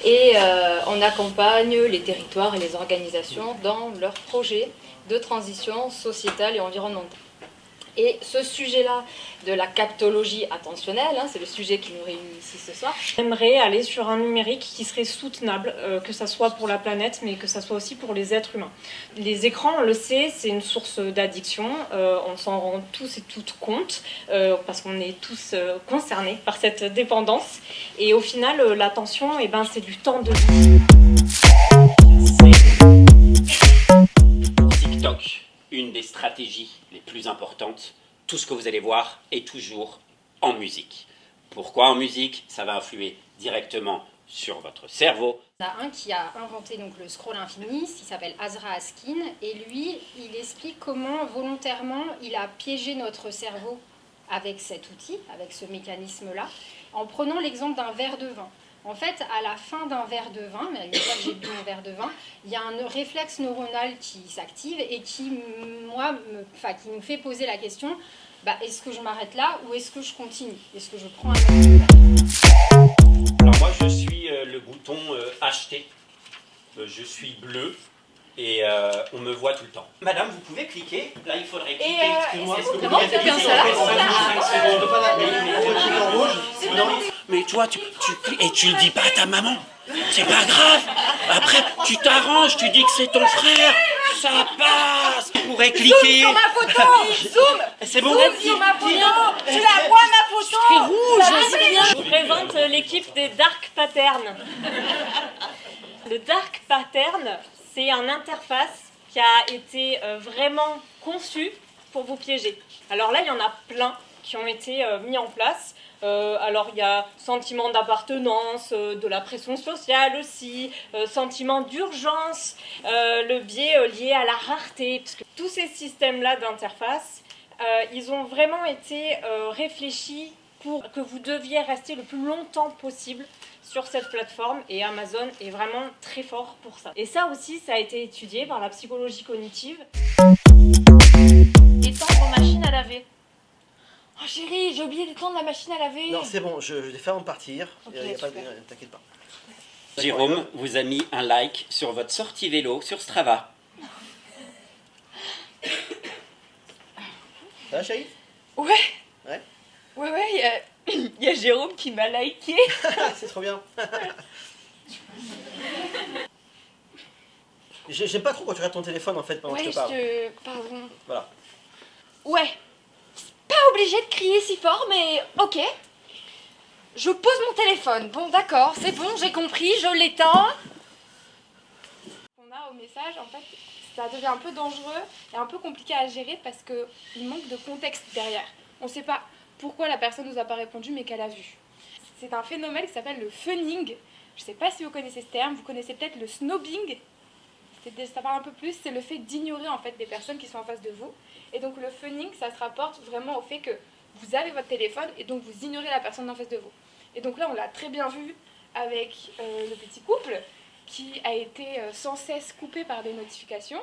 et on accompagne les territoires et les organisations dans leurs projets de transition sociétale et environnementale. Et ce sujet-là de la captologie attentionnelle, c'est le sujet qui nous réunit ici ce soir. J'aimerais aller sur un numérique qui serait soutenable, que ça soit pour la planète, mais que ça soit aussi pour les êtres humains. Les écrans, on le sait, c'est une source d'addiction, on s'en rend tous et toutes compte, parce qu'on est tous concernés par cette dépendance. Et au final, l'attention, c'est du temps de vie. Pour TikTok, une des stratégies les plus importantes, tout ce que vous allez voir est toujours en musique. Pourquoi en musique? Ça va influer directement sur votre cerveau. Il y en a un qui a inventé donc, le scroll infini, il s'appelle Azra Askin, et lui, il explique comment volontairement il a piégé notre cerveau avec cet outil, avec ce mécanisme-là, en prenant l'exemple d'un verre de vin. En fait, à la fin d'un verre de vin, une fois que j'ai bu mon verre de vin, il y a un réflexe neuronal qui s'active et qui nous fait poser la question, est-ce que je m'arrête là ou est-ce que je continue? Est-ce que je prends un autre? Alors moi, je suis le bouton acheter. Je suis bleu et on me voit tout le temps. Madame, vous pouvez cliquer. Là, il faudrait cliquer. Excusez-moi. Est-ce que vous pouvez cliquer Mais toi, tu et tu le dis pas à ta maman. C'est pas grave. Après, tu t'arranges, tu dis que c'est ton frère. Ça passe. Tu pourrais cliquer. Zoom sur ma photo. Zoom. C'est bon. Zoom sur ma photo. Tu la vois ma photo. C'est rouge. Je vous présente l'équipe des Dark Patterns. Le Dark Pattern, c'est une interface qui a été vraiment conçue pour vous piéger. Alors là, il y en a plein qui ont été mis en place. Alors il y a sentiment d'appartenance, de la pression sociale aussi, sentiment d'urgence, le biais lié à la rareté. Parce que tous ces systèmes-là d'interface, ils ont vraiment été réfléchis pour que vous deviez rester le plus longtemps possible sur cette plateforme, et Amazon est vraiment très fort pour ça. Et ça aussi, ça a été étudié par la psychologie cognitive. Étendre machine à laver. Oh chérie, j'ai oublié d'étendre la machine à laver. Non, c'est bon, je vais faire en partir. Ok, T'inquiète pas. Jérôme vous a mis un like sur votre sortie vélo sur Strava. Ça va, chérie? Ouais. Ouais. Ouais, il y a Jérôme qui m'a liké. C'est trop bien. J'aime pas trop quand tu regardes ton téléphone en fait pendant que je te parle. Pardon. Voilà. Ouais. Pas obligé de crier si fort, mais ok. Je pose mon téléphone. Bon, d'accord, c'est bon, j'ai compris, je l'éteins. On a au message, en fait, ça devient un peu dangereux et un peu compliqué à gérer parce qu'il manque de contexte derrière. On sait pas pourquoi la personne nous a pas répondu, mais qu'elle a vu. C'est un phénomène qui s'appelle le phoning. Je sais pas si vous connaissez ce terme, vous connaissez peut-être le snobbing. Ça parle un peu plus, c'est le fait d'ignorer en fait des personnes qui sont en face de vous. Et donc le phoning, ça se rapporte vraiment au fait que vous avez votre téléphone et donc vous ignorez la personne en face de vous. Et donc là, on l'a très bien vu avec le petit couple qui a été sans cesse coupé par des notifications.